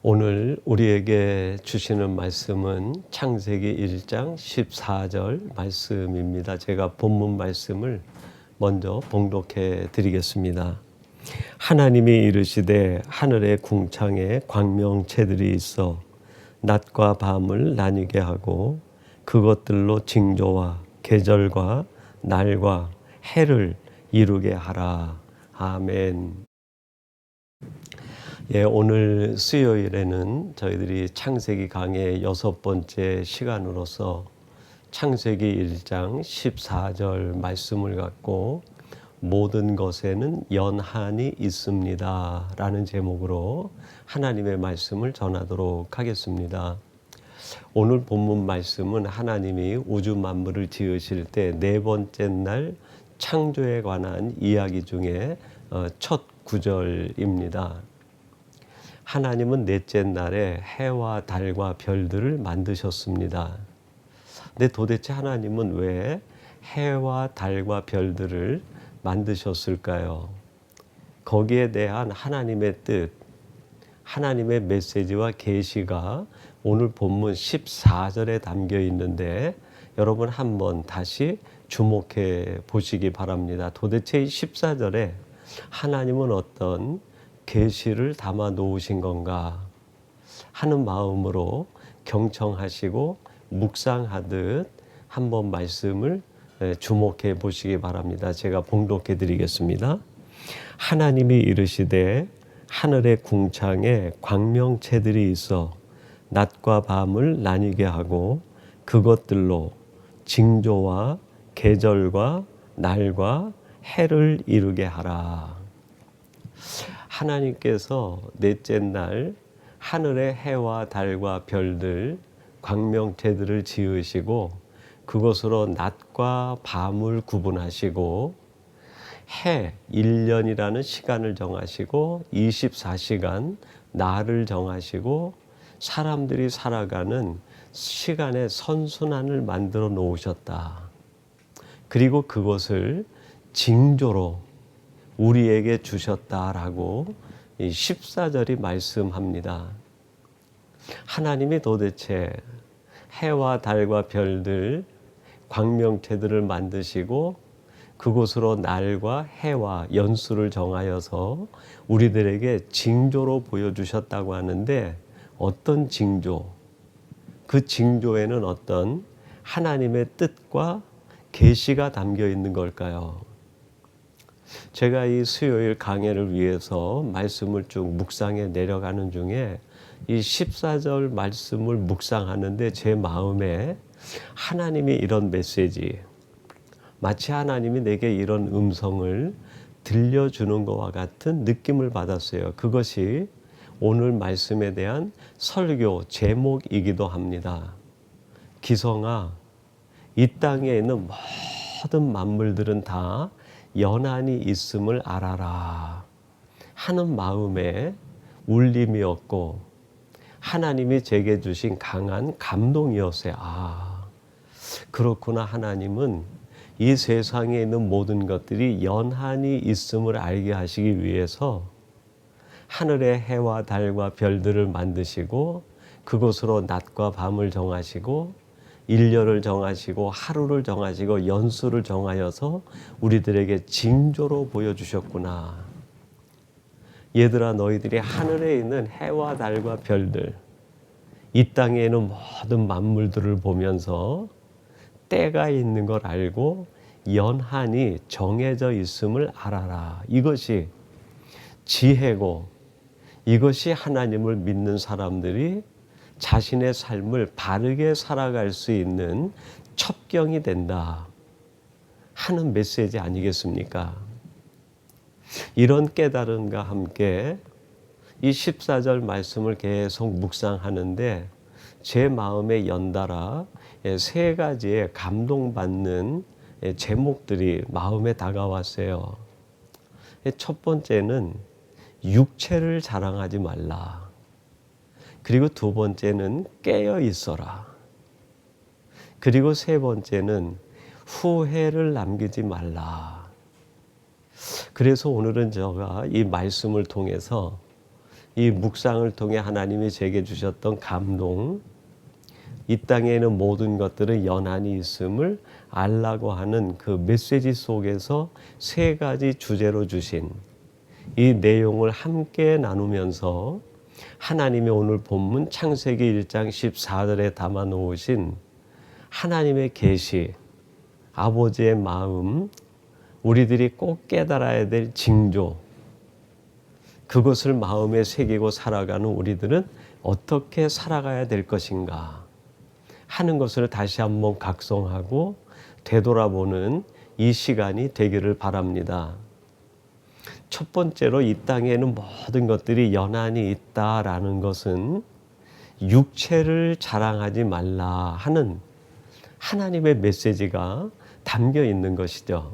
오늘 우리에게 주시는 말씀은 창세기 1장 14절 말씀입니다. 제가 본문 말씀을 먼저 봉독해 드리겠습니다. 하나님이 이르시되 하늘의 궁창에 광명체들이 있어 낮과 밤을 나뉘게 하고 그것들로 징조와 계절과 날과 해를 이루게 하라. 아멘. 오늘 수요일에는 저희들이 창세기 강의 6번째 시간으로서 창세기 1장 14절 말씀을 갖고 모든 것에는 연한이 있습니다 라는 제목으로 하나님의 말씀을 전하도록 하겠습니다. 오늘 본문 말씀은 하나님이 우주 만물을 지으실 때 네 번째 날 창조에 관한 이야기 중에 첫 구절입니다. 하나님은 넷째 날에 해와 달과 별들을 만드셨습니다. 근데 도대체 하나님은 왜 해와 달과 별들을 만드셨을까요? 거기에 대한 하나님의 뜻, 하나님의 메시지와 계시가 오늘 본문 14절에 담겨 있는데 여러분 한번 다시 주목해 보시기 바랍니다. 도대체 이 14절에 하나님은 어떤 계시를 담아 놓으신 건가 하는 마음으로 경청하시고 묵상하듯 한번 말씀을 주목해 보시기 바랍니다. 제가 봉독해 드리겠습니다. 하나님이 이르시되 하늘의 궁창에 광명체들이 있어 낮과 밤을 나뉘게 하고 그것들로 징조와 계절과 날과 해를 이루게 하라. 하나님께서 넷째 날 하늘의 해와 달과 별들, 광명체들을 지으시고 그것으로 낮과 밤을 구분하시고 해 1년이라는 시간을 정하시고 24시간 날을 정하시고 사람들이 살아가는 시간의 선순환을 만들어 놓으셨다. 그리고 그것을 징조로 우리에게 주셨다라고 이 14절이 말씀합니다. 하나님이 도대체 해와 달과 별들, 광명체들을 만드시고 그곳으로 날과 해와 연수를 정하여서 우리들에게 징조로 보여주셨다고 하는데 어떤 징조? 그 징조에는 어떤 하나님의 뜻과 계시가 담겨 있는 걸까요? 제가 이 수요일 강해를 위해서 말씀을 쭉 묵상해 내려가는 중에 이 14절 말씀을 묵상하는데 제 마음에 하나님이 이런 메시지, 마치 하나님이 내게 이런 음성을 들려주는 것과 같은 느낌을 받았어요. 그것이 오늘 말씀에 대한 설교 제목이기도 합니다. 기성아, 이 땅에 있는 모든 만물들은 다 연한이 있음을 알아라 하는 마음에 울림이었고 하나님이 제게 주신 강한 감동이었어요. 그렇구나. 하나님은 이 세상에 있는 모든 것들이 연한이 있음을 알게 하시기 위해서 하늘의 해와 달과 별들을 만드시고 그것으로 낮과 밤을 정하시고 일년을 정하시고 하루를 정하시고 연수를 정하여서 우리들에게 징조로 보여주셨구나. 얘들아, 너희들이 하늘에 있는 해와 달과 별들, 이 땅에 있는 모든 만물들을 보면서 때가 있는 걸 알고 연한이 정해져 있음을 알아라. 이것이 지혜고 이것이 하나님을 믿는 사람들이 자신의 삶을 바르게 살아갈 수 있는 첩경이 된다 하는 메시지 아니겠습니까? 이런 깨달음과 함께 이 14절 말씀을 계속 묵상하는데 제 마음에 연달아 세 가지의 감동받는 제목들이 마음에 다가왔어요. 첫 번째는 육체를 자랑하지 말라. 그리고 두 번째는 깨어 있어라. 그리고 세 번째는 후회를 남기지 말라. 그래서 오늘은 제가 이 말씀을 통해서 이 묵상을 통해 하나님이 제게 주셨던 감동, 이 땅에 있는 모든 것들은 연한이 있음을 알라고 하는 그 메시지 속에서 세 가지 주제로 주신 이 내용을 함께 나누면서 하나님의 오늘 본문 창세기 1장 14절에 담아 놓으신 하나님의 계시, 아버지의 마음, 우리들이 꼭 깨달아야 될 징조, 그것을 마음에 새기고 살아가는 우리들은 어떻게 살아가야 될 것인가 하는 것을 다시 한번 각성하고 되돌아보는 이 시간이 되기를 바랍니다. 첫 번째로 이 땅에는 모든 것들이 연한이 있다라는 것은 육체를 자랑하지 말라 하는 하나님의 메시지가 담겨 있는 것이죠.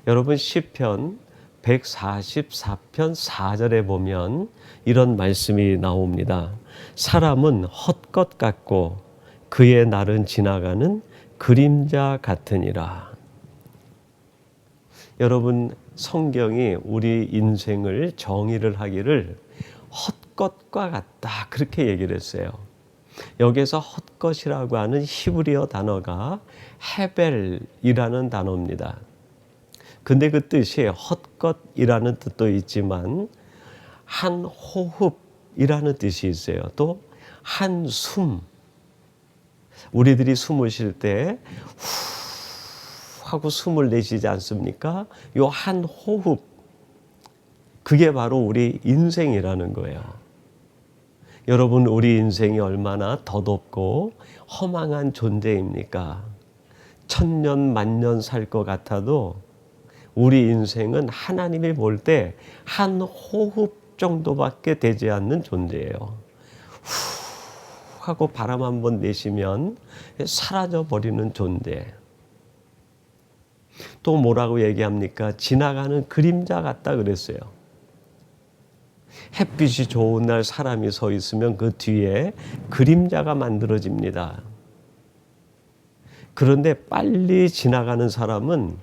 여러분 시편 144편 4절에 보면 이런 말씀이 나옵니다. 사람은 헛것 같고 그의 날은 지나가는 그림자 같으니라. 여러분 성경이 우리 인생을 정의를 하기를 헛것과 같다 그렇게 얘기를 했어요. 여기서 헛것이라고 하는 히브리어 단어가 헤벨이라는 단어입니다. 근데 그 뜻이 헛것이라는 뜻도 있지만 한 호흡이라는 뜻이 있어요. 또 한 숨. 우리들이 숨을 쉴 때 후 하고 숨을 내쉬지 않습니까? 요 한 호흡. 그게 바로 우리 인생이라는 거예요. 여러분 우리 인생이 얼마나 더덥고 허망한 존재입니까? 천년 만년 살 것 같아도 우리 인생은 하나님이 볼 때 한 호흡 정도밖에 되지 않는 존재예요. 후 하고 바람 한번 내쉬면 사라져 버리는 존재. 또 뭐라고 얘기합니까? 지나가는 그림자 같다 그랬어요. 햇빛이 좋은 날 사람이 서 있으면 그 뒤에 그림자가 만들어집니다. 그런데 빨리 지나가는 사람은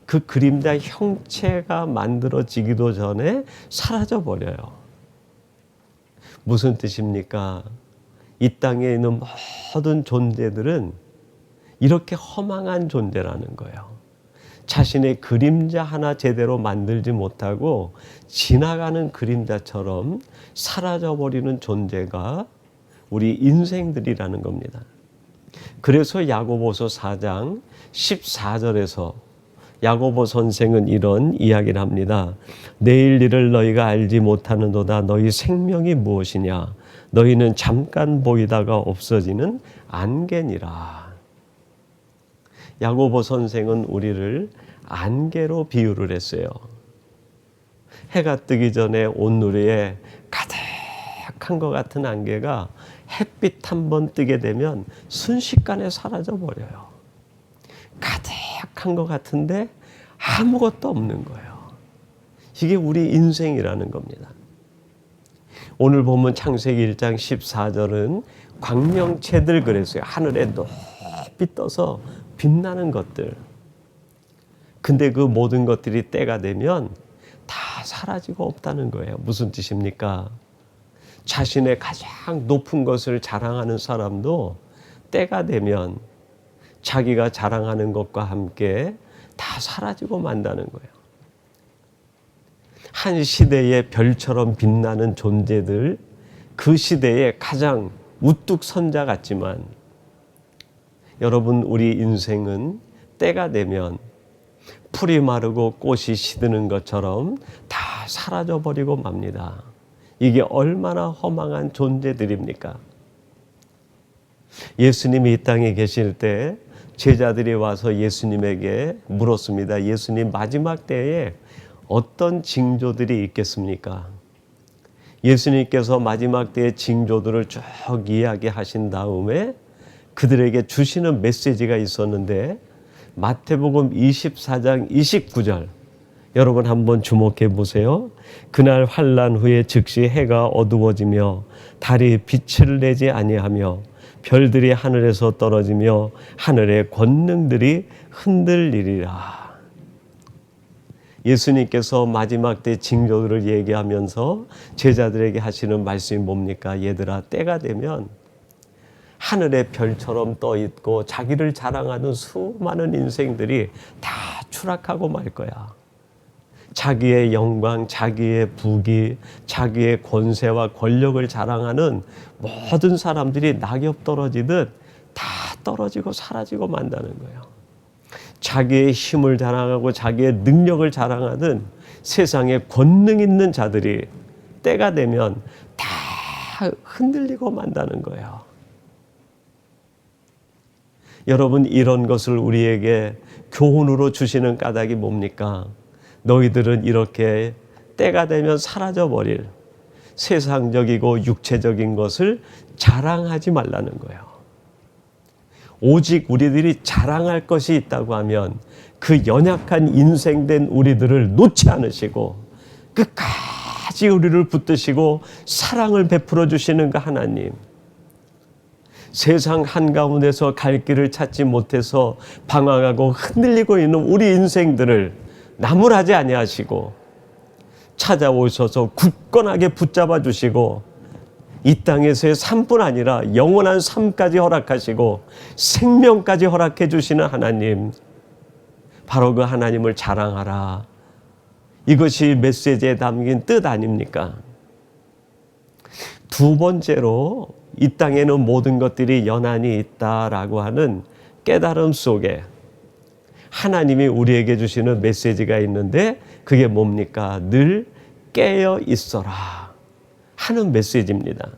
그 그림자 형체가 만들어지기도 전에 사라져 버려요. 무슨 뜻입니까? 이 땅에 있는 모든 존재들은 이렇게 허망한 존재라는 거예요. 자신의 그림자 하나 제대로 만들지 못하고 지나가는 그림자처럼 사라져버리는 존재가 우리 인생들이라는 겁니다. 그래서 야고보서 4장 14절에서 야고보 선생은 이런 이야기를 합니다. 내일 일을 너희가 알지 못하는도다. 너희 생명이 무엇이냐? 너희는 잠깐 보이다가 없어지는 안개니라. 야고보 선생은 우리를 안개로 비유를 했어요. 해가 뜨기 전에 온누리에 가득한 것 같은 안개가 햇빛 한번 뜨게 되면 순식간에 사라져 버려요. 가득한 것 같은데 아무것도 없는 거예요. 이게 우리 인생이라는 겁니다. 오늘 보면 창세기 1장 14절은 광명체들 그랬어요. 하늘에 높이 떠서 빛나는 것들. 근데 그 모든 것들이 때가 되면 다 사라지고 없다는 거예요. 무슨 뜻입니까? 자신의 가장 높은 것을 자랑하는 사람도 때가 되면 자기가 자랑하는 것과 함께 다 사라지고 만다는 거예요. 한 시대의 별처럼 빛나는 존재들, 그 시대의 가장 우뚝 선자 같지만 여러분 우리 인생은 때가 되면 풀이 마르고 꽃이 시드는 것처럼 다 사라져버리고 맙니다. 이게 얼마나 허망한 존재들입니까? 예수님이 이 땅에 계실 때 제자들이 와서 예수님에게 물었습니다. 예수님 마지막 때에 어떤 징조들이 있겠습니까? 예수님께서 마지막 때의 징조들을 쭉 이야기하신 다음에 그들에게 주시는 메시지가 있었는데 마태복음 24장 29절 여러분 한번 주목해 보세요. 그날 환난 후에 즉시 해가 어두워지며 달이 빛을 내지 아니하며 별들이 하늘에서 떨어지며 하늘의 권능들이 흔들리리라. 예수님께서 마지막 때 징조들을 얘기하면서 제자들에게 하시는 말씀이 뭡니까? 얘들아, 때가 되면 하늘의 별처럼 떠 있고 자기를 자랑하는 수많은 인생들이 다 추락하고 말 거야. 자기의 영광, 자기의 부귀, 자기의 권세와 권력을 자랑하는 모든 사람들이 낙엽 떨어지듯 다 떨어지고 사라지고 만다는 거예요. 자기의 힘을 자랑하고 자기의 능력을 자랑하는 세상에 권능 있는 자들이 때가 되면 다 흔들리고 만다는 거예요. 여러분, 이런 것을 우리에게 교훈으로 주시는 까닭이 뭡니까? 너희들은 이렇게 때가 되면 사라져버릴 세상적이고 육체적인 것을 자랑하지 말라는 거예요. 오직 우리들이 자랑할 것이 있다고 하면 그 연약한 인생된 우리들을 놓지 않으시고 끝까지 우리를 붙드시고 사랑을 베풀어 주시는 그 하나님, 세상 한가운데서 갈 길을 찾지 못해서 방황하고 흔들리고 있는 우리 인생들을 나무라지 아니하시고 찾아오셔서 굳건하게 붙잡아 주시고 이 땅에서의 삶뿐 아니라 영원한 삶까지 허락하시고 생명까지 허락해 주시는 하나님, 바로 그 하나님을 자랑하라. 이것이 메시지에 담긴 뜻 아닙니까? 두 번째로 이 땅에는 모든 것들이 연한이 있다라고 하는 깨달음 속에 하나님이 우리에게 주시는 메시지가 있는데 그게 뭡니까? 늘 깨어 있어라 하는 메시지입니다.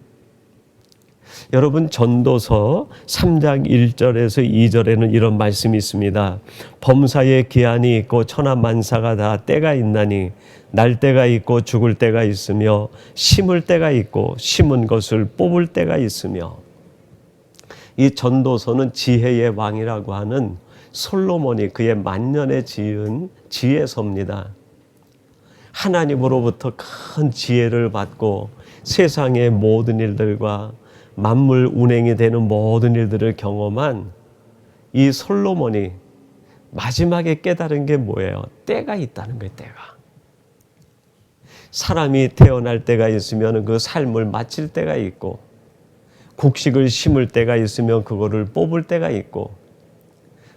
여러분, 전도서 3장 1절에서 2절에는 이런 말씀이 있습니다. 범사에 기한이 있고 천하만사가 다 때가 있나니 날 때가 있고 죽을 때가 있으며 심을 때가 있고 심은 것을 뽑을 때가 있으며, 이 전도서는 지혜의 왕이라고 하는 솔로몬이 그의 만년에 지은 지혜서입니다. 하나님으로부터 큰 지혜를 받고 세상의 모든 일들과 만물 운행이 되는 모든 일들을 경험한 이 솔로몬이 마지막에 깨달은 게 뭐예요? 때가 있다는 거예요. 때가. 사람이 태어날 때가 있으면 그 삶을 마칠 때가 있고, 곡식을 심을 때가 있으면 그거를 뽑을 때가 있고,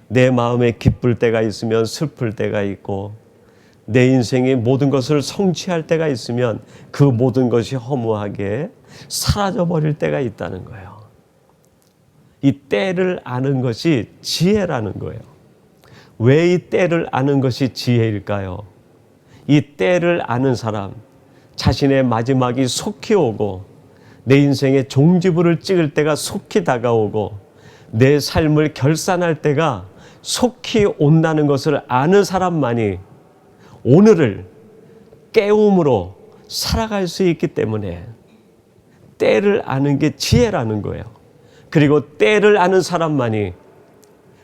내 마음에 기쁠 때가 있으면 슬플 때가 있고, 내 인생의 모든 것을 성취할 때가 있으면 그 모든 것이 허무하게 사라져버릴 때가 있다는 거예요. 이 때를 아는 것이 지혜라는 거예요. 왜 이 때를 아는 것이 지혜일까요? 이 때를 아는 사람, 자신의 마지막이 속히 오고 내 인생의 종지부를 찍을 때가 속히 다가오고 내 삶을 결산할 때가 속히 온다는 것을 아는 사람만이 오늘을 깨움으로 살아갈 수 있기 때문에 때를 아는 게 지혜라는 거예요. 그리고 때를 아는 사람만이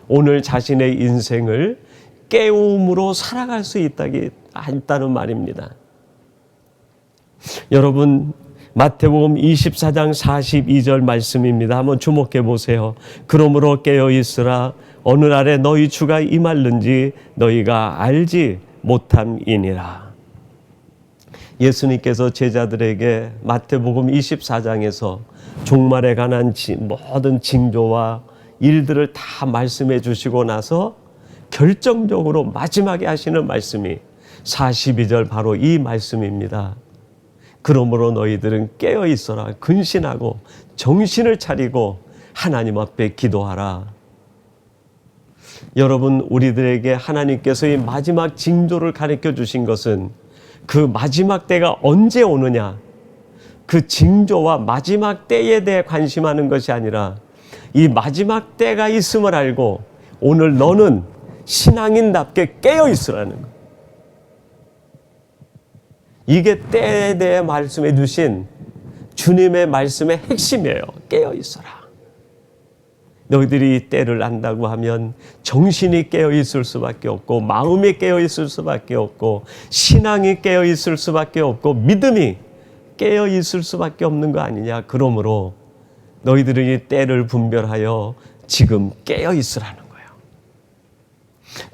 오늘 자신의 인생을 깨움으로 살아갈 수 있다는 말입니다. 여러분, 마태복음 24장 42절 말씀입니다. 한번 주목해 보세요. 그러므로 깨어 있으라. 오늘날에 너희 주가 임할는지 너희가 알지 못함이니라. 예수님께서 제자들에게 마태복음 24장에서 종말에 관한 모든 징조와 일들을 다 말씀해 주시고 나서 결정적으로 마지막에 하시는 말씀이 42절 바로 이 말씀입니다. 그러므로 너희들은 깨어 있어라. 근신하고 정신을 차리고 하나님 앞에 기도하라. 여러분, 우리들에게 하나님께서 이 마지막 징조를 가르쳐 주신 것은 그 마지막 때가 언제 오느냐, 그 징조와 마지막 때에 대해 관심하는 것이 아니라 이 마지막 때가 있음을 알고 오늘 너는 신앙인답게 깨어 있으라는 거예요. 이게 때에 대해 말씀해 주신 주님의 말씀의 핵심이에요. 깨어 있어라. 너희들이 이 때를 안다고 하면 정신이 깨어 있을 수밖에 없고, 마음이 깨어 있을 수밖에 없고, 신앙이 깨어 있을 수밖에 없고, 믿음이 깨어 있을 수밖에 없는 거 아니냐. 그러므로 너희들은 이 때를 분별하여 지금 깨어 있으라는 거예요.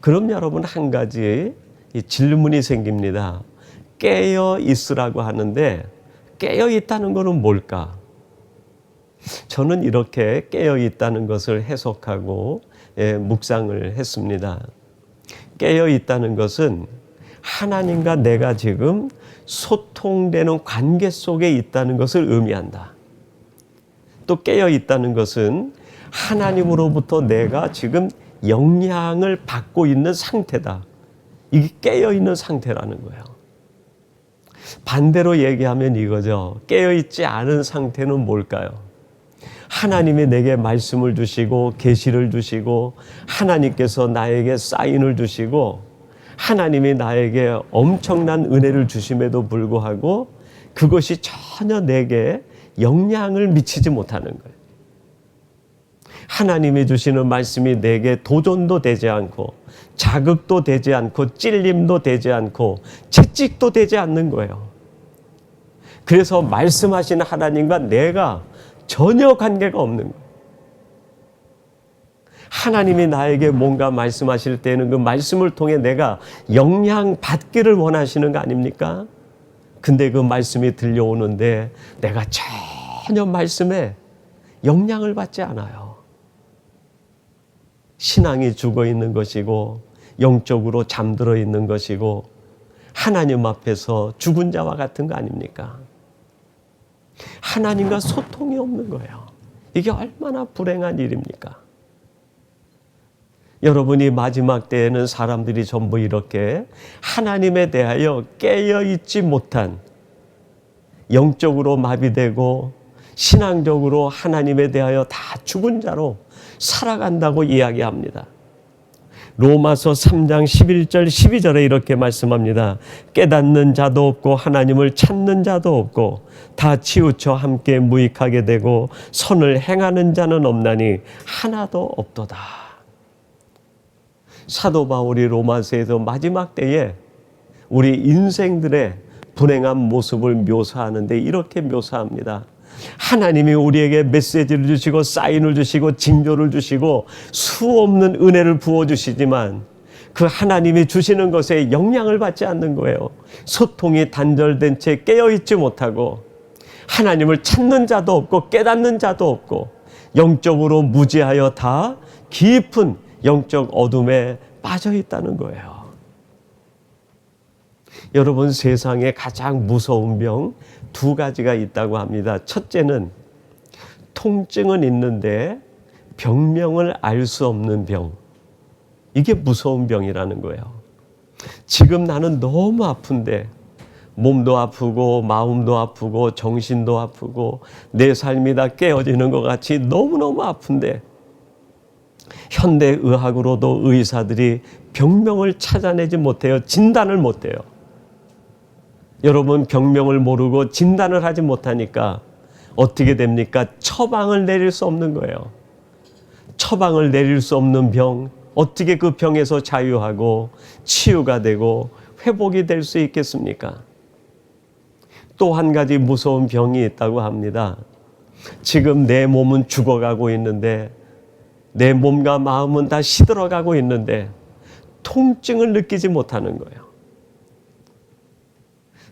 그럼 여러분, 한 가지 이 질문이 생깁니다. 깨어 있으라고 하는데 깨어 있다는 것은 뭘까? 저는 이렇게 깨어 있다는 것을 해석하고 묵상을 했습니다. 깨어 있다는 것은 하나님과 내가 지금 소통되는 관계 속에 있다는 것을 의미한다. 또 깨어 있다는 것은 하나님으로부터 내가 지금 영향을 받고 있는 상태다. 이게 깨어 있는 상태라는 거예요. 반대로 얘기하면 이거죠. 깨어 있지 않은 상태는 뭘까요? 하나님이 내게 말씀을 주시고 계시를 주시고 하나님께서 나에게 사인을 주시고 하나님이 나에게 엄청난 은혜를 주심에도 불구하고 그것이 전혀 내게 영향을 미치지 못하는 거예요. 하나님이 주시는 말씀이 내게 도전도 되지 않고 자극도 되지 않고 찔림도 되지 않고 채찍도 되지 않는 거예요. 그래서 말씀하시는 하나님과 내가 전혀 관계가 없는 거예요. 하나님이 나에게 뭔가 말씀하실 때는 그 말씀을 통해 내가 영향 받기를 원하시는 거 아닙니까? 근데 그 말씀이 들려오는데 내가 전혀 말씀에 영향을 받지 않아요. 신앙이 죽어 있는 것이고 영적으로 잠들어 있는 것이고 하나님 앞에서 죽은 자와 같은 거 아닙니까? 하나님과 소통이 없는 거예요. 이게 얼마나 불행한 일입니까? 여러분이 마지막 때에는 사람들이 전부 이렇게 하나님에 대하여 깨어있지 못한 영적으로 마비되고 신앙적으로 하나님에 대하여 다 죽은 자로 살아간다고 이야기합니다. 로마서 3장 11절 12절에 이렇게 말씀합니다. 깨닫는 자도 없고 하나님을 찾는 자도 없고 다 치우쳐 함께 무익하게 되고 선을 행하는 자는 없나니 하나도 없도다. 사도 바울이 로마서에서 마지막 때에 우리 인생들의 불행한 모습을 묘사하는데 이렇게 묘사합니다. 하나님이 우리에게 메시지를 주시고 사인을 주시고 징조를 주시고 수없는 은혜를 부어주시지만 그 하나님이 주시는 것에 영향을 받지 않는 거예요. 소통이 단절된 채 깨어있지 못하고 하나님을 찾는 자도 없고 깨닫는 자도 없고 영적으로 무지하여 다 깊은 영적 어둠에 빠져 있다는 거예요. 여러분, 세상에 가장 무서운 병 두 가지가 있다고 합니다. 첫째는 통증은 있는데 병명을 알 수 없는 병. 이게 무서운 병이라는 거예요. 지금 나는 너무 아픈데 몸도 아프고 마음도 아프고 정신도 아프고 내 삶이 다 깨어지는 것 같이 너무너무 아픈데 현대의학으로도 의사들이 병명을 찾아내지 못해요. 진단을 못해요. 여러분, 병명을 모르고 진단을 하지 못하니까 어떻게 됩니까? 처방을 내릴 수 없는 거예요. 처방을 내릴 수 없는 병, 어떻게 그 병에서 자유하고 치유가 되고 회복이 될 수 있겠습니까? 또 한 가지 무서운 병이 있다고 합니다. 지금 내 몸은 죽어가고 있는데 내 몸과 마음은 다 시들어가고 있는데 통증을 느끼지 못하는 거예요.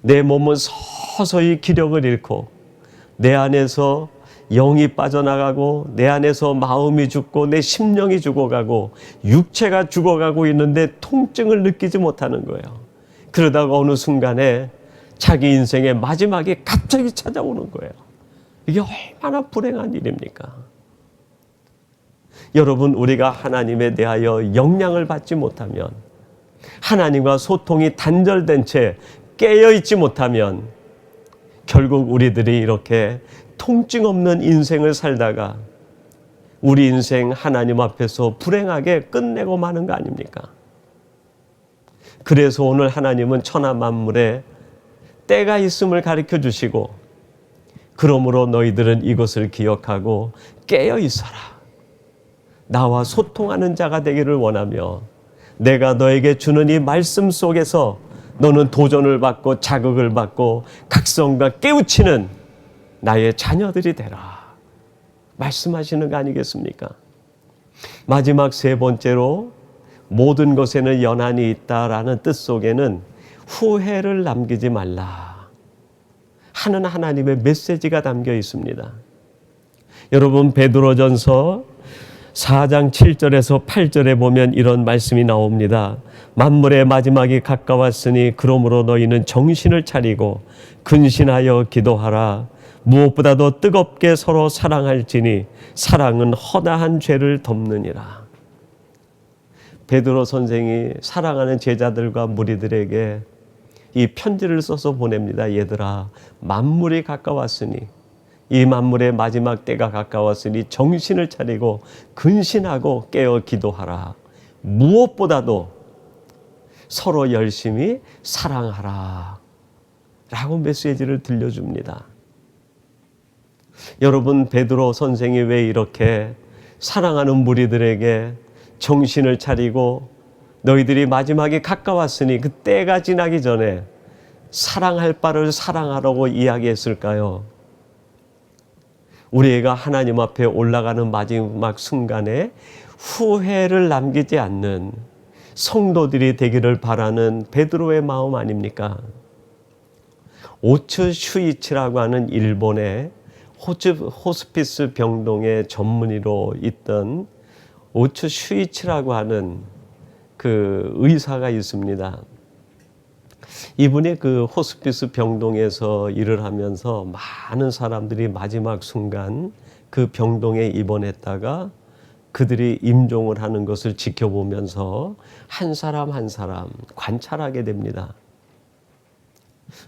내 몸은 서서히 기력을 잃고 내 안에서 영이 빠져나가고 내 안에서 마음이 죽고 내 심령이 죽어가고 육체가 죽어가고 있는데 통증을 느끼지 못하는 거예요. 그러다가 어느 순간에 자기 인생의 마지막이 갑자기 찾아오는 거예요. 이게 얼마나 불행한 일입니까? 여러분, 우리가 하나님에 대하여 영향을 받지 못하면 하나님과 소통이 단절된 채 깨어있지 못하면 결국 우리들이 이렇게 통증 없는 인생을 살다가 우리 인생 하나님 앞에서 불행하게 끝내고 마는 거 아닙니까? 그래서 오늘 하나님은 천하 만물에 때가 있음을 가르쳐 주시고 그러므로 너희들은 이것을 기억하고 깨어 있어라. 나와 소통하는 자가 되기를 원하며 내가 너에게 주는 이 말씀 속에서 너는 도전을 받고 자극을 받고 각성과 깨우치는 나의 자녀들이 되라. 말씀하시는 거 아니겠습니까? 마지막 세 번째로 모든 것에는 연한이 있다라는 뜻 속에는 후회를 남기지 말라 하는 하나님의 메시지가 담겨 있습니다. 여러분, 베드로전서 4장 7절에서 8절에 보면 이런 말씀이 나옵니다. 만물의 마지막이 가까웠으니 그러므로 너희는 정신을 차리고 근신하여 기도하라. 무엇보다도 뜨겁게 서로 사랑할지니 사랑은 허다한 죄를 덮느니라. 베드로 선생이 사랑하는 제자들과 무리들에게 이 편지를 써서 보냅니다. 얘들아, 만물이 가까웠으니, 이 만물의 마지막 때가 가까웠으니 정신을 차리고 근신하고 깨어 기도하라. 무엇보다도 서로 열심히 사랑하라 라고 메시지를 들려줍니다. 여러분, 베드로 선생이 왜 이렇게 사랑하는 무리들에게 정신을 차리고 너희들이 마지막이 가까웠으니 그 때가 지나기 전에 사랑할 바를 사랑하라고 이야기했을까요? 우리가 하나님 앞에 올라가는 마지막 순간에 후회를 남기지 않는 성도들이 되기를 바라는 베드로의 마음 아닙니까? 오츠 슈이치라고 하는 일본의 호스피스 병동의 전문의로 있던 오츠 슈이치라고 하는 그 의사가 있습니다. 이분이 그 호스피스 병동에서 일을 하면서 많은 사람들이 마지막 순간 그 병동에 입원했다가 그들이 임종을 하는 것을 지켜보면서 한 사람 한 사람 관찰하게 됩니다.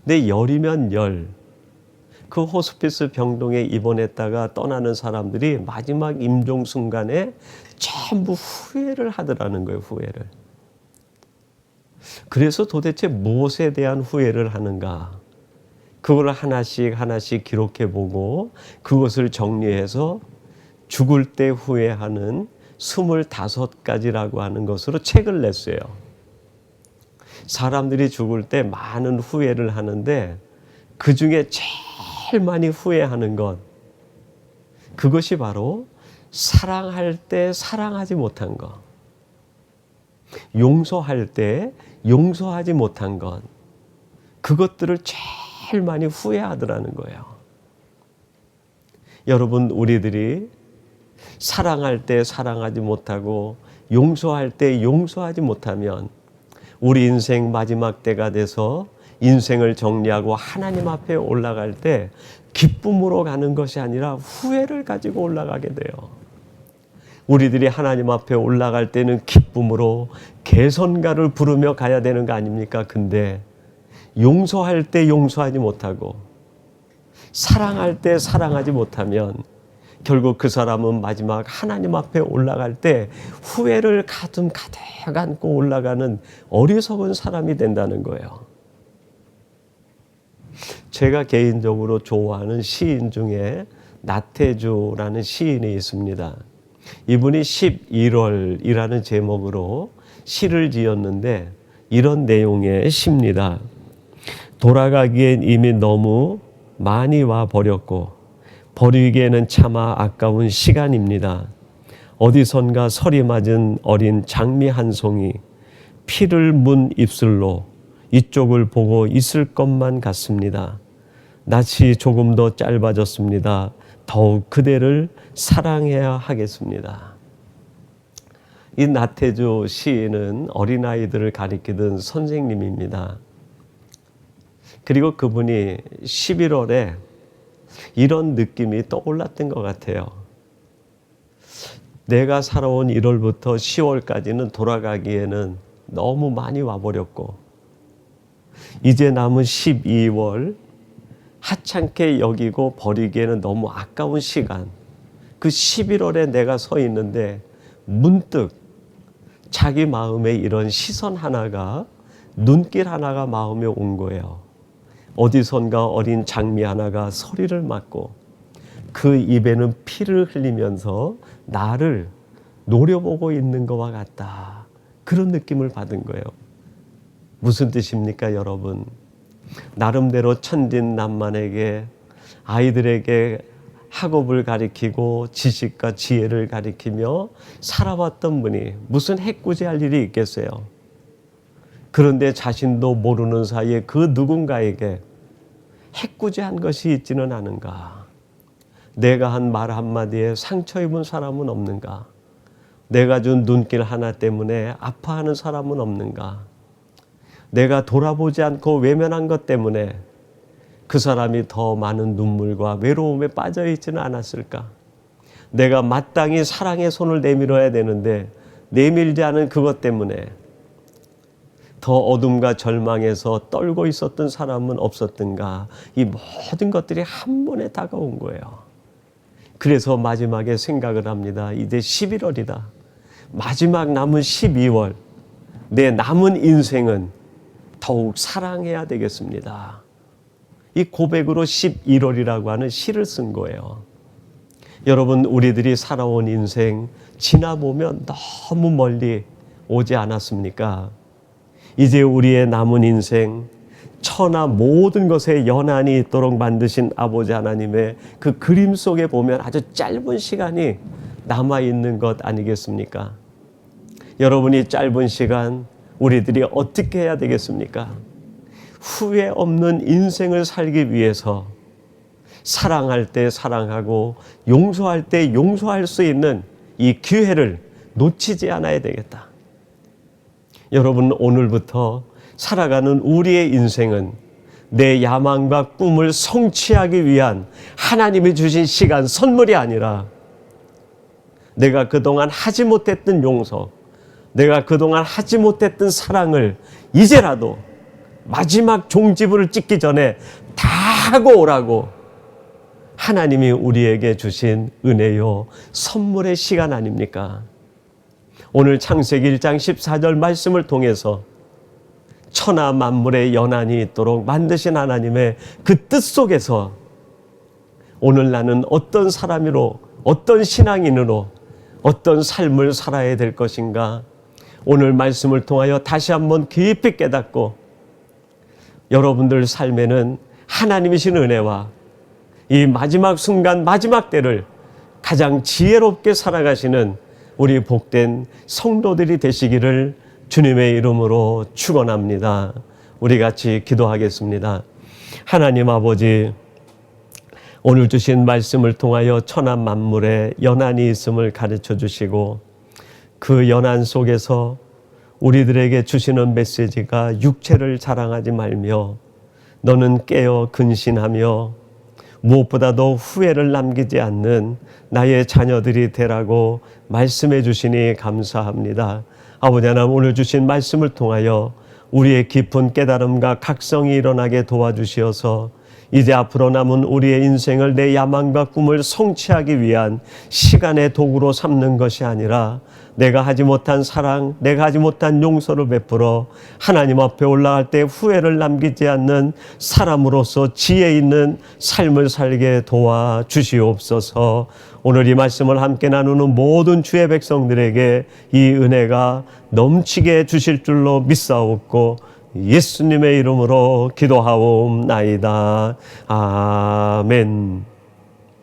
근데 열이면 열, 그 호스피스 병동에 입원했다가 떠나는 사람들이 마지막 임종 순간에 전부 후회를 하더라는 거예요. 후회를. 그래서 도대체 무엇에 대한 후회를 하는가? 그걸 하나씩 하나씩 기록해 보고 그것을 정리해서 죽을 때 후회하는 25가지라고 하는 것으로 책을 냈어요. 사람들이 죽을 때 많은 후회를 하는데 그 중에 제일 많이 후회하는 것, 그것이 바로 사랑할 때 사랑하지 못한 것, 용서할 때 용서하지 못한 것, 그것들을 제일 많이 후회하더라는 거예요. 여러분, 우리들이 사랑할 때 사랑하지 못하고 용서할 때 용서하지 못하면 우리 인생 마지막 때가 돼서 인생을 정리하고 하나님 앞에 올라갈 때 기쁨으로 가는 것이 아니라 후회를 가지고 올라가게 돼요. 우리들이 하나님 앞에 올라갈 때는 기쁨으로 개선가를 부르며 가야 되는 거 아닙니까? 근데 용서할 때 용서하지 못하고 사랑할 때 사랑하지 못하면 결국 그 사람은 마지막 하나님 앞에 올라갈 때 후회를 가슴 가득 안고 올라가는 어리석은 사람이 된다는 거예요. 제가 개인적으로 좋아하는 시인 중에 나태주라는 시인이 있습니다. 이분이 11월이라는 제목으로 시를 지었는데 이런 내용의 시입니다. 돌아가기엔 이미 너무 많이 와 버렸고 버리기에는 차마 아까운 시간입니다. 어디선가 설이 맞은 어린 장미 한 송이 피를 문 입술로 이쪽을 보고 있을 것만 같습니다. 낯이 조금 더 짧아졌습니다. 더욱 그대를 사랑해야 하겠습니다. 이 나태주 시인은 어린아이들을 가리키던 선생님입니다. 그리고 그분이 11월에 이런 느낌이 떠올랐던 것 같아요. 내가 살아온 1월부터 10월까지는 돌아가기에는 너무 많이 와버렸고 이제 남은 12월 하찮게 여기고 버리기에는 너무 아까운 시간, 그 11월에 내가 서 있는데 문득 자기 마음에 이런 시선 하나가, 눈길 하나가 마음에 온 거예요. 어디선가 어린 장미 하나가 소리를 맞고 그 입에는 피를 흘리면서 나를 노려보고 있는 것과 같다. 그런 느낌을 받은 거예요. 무슨 뜻입니까, 여러분? 나름대로 천진난만에게 아이들에게 학업을 가리키고 지식과 지혜를 가리키며 살아왔던 분이 무슨 해코지할 일이 있겠어요? 그런데 자신도 모르는 사이에 그 누군가에게 해코지한 것이 있지는 않은가? 내가 한 말 한마디에 상처 입은 사람은 없는가? 내가 준 눈길 하나 때문에 아파하는 사람은 없는가? 내가 돌아보지 않고 외면한 것 때문에 그 사람이 더 많은 눈물과 외로움에 빠져 있지는 않았을까? 내가 마땅히 사랑의 손을 내밀어야 되는데 내밀지 않은 그것 때문에 더 어둠과 절망에서 떨고 있었던 사람은 없었던가? 이 모든 것들이 한 번에 다가온 거예요. 그래서 마지막에 생각을 합니다. 이제 11월이다. 마지막 남은 12월, 내 남은 인생은 더욱 사랑해야 되겠습니다. 이 고백으로 11월이라고 하는 시를 쓴 거예요. 여러분, 우리들이 살아온 인생 지나보면 너무 멀리 오지 않았습니까? 이제 우리의 남은 인생, 천하 모든 것에 연한이 있도록 만드신 아버지 하나님의 그 그림 속에 보면 아주 짧은 시간이 남아있는 것 아니겠습니까? 여러분이 짧은 시간 우리들이 어떻게 해야 되겠습니까? 후회 없는 인생을 살기 위해서 사랑할 때 사랑하고 용서할 때 용서할 수 있는 이 기회를 놓치지 않아야 되겠다. 여러분, 오늘부터 살아가는 우리의 인생은 내 야망과 꿈을 성취하기 위한 하나님이 주신 시간, 선물이 아니라 내가 그동안 하지 못했던 용서, 내가 그동안 하지 못했던 사랑을 이제라도 마지막 종지부를 찍기 전에 다 하고 오라고 하나님이 우리에게 주신 은혜요, 선물의 시간 아닙니까? 오늘 창세기 1장 14절 말씀을 통해서 천하 만물의 연한이 있도록 만드신 하나님의 그 뜻 속에서 오늘 나는 어떤 사람으로, 어떤 신앙인으로, 어떤 삶을 살아야 될 것인가? 오늘 말씀을 통하여 다시 한번 깊이 깨닫고 여러분들 삶에는 하나님이신 은혜와 이 마지막 순간, 마지막 때를 가장 지혜롭게 살아가시는 우리 복된 성도들이 되시기를 주님의 이름으로 축원합니다. 우리 같이 기도하겠습니다. 하나님 아버지, 오늘 주신 말씀을 통하여 천하 만물에 연한이 있음을 가르쳐 주시고 그 연한 속에서 우리들에게 주시는 메시지가 육체를 자랑하지 말며 너는 깨어 근신하며 무엇보다도 후회를 남기지 않는 나의 자녀들이 되라고 말씀해 주시니 감사합니다. 아버지 하나님, 오늘 주신 말씀을 통하여 우리의 깊은 깨달음과 각성이 일어나게 도와주시어서 이제 앞으로 남은 우리의 인생을 내 야망과 꿈을 성취하기 위한 시간의 도구로 삼는 것이 아니라 내가 하지 못한 사랑, 내가 하지 못한 용서를 베풀어 하나님 앞에 올라갈 때 후회를 남기지 않는 사람으로서 지혜 있는 삶을 살게 도와주시옵소서. 오늘 이 말씀을 함께 나누는 모든 주의 백성들에게 이 은혜가 넘치게 주실 줄로 믿사옵고 예수님의 이름으로 기도하옵나이다. 아멘.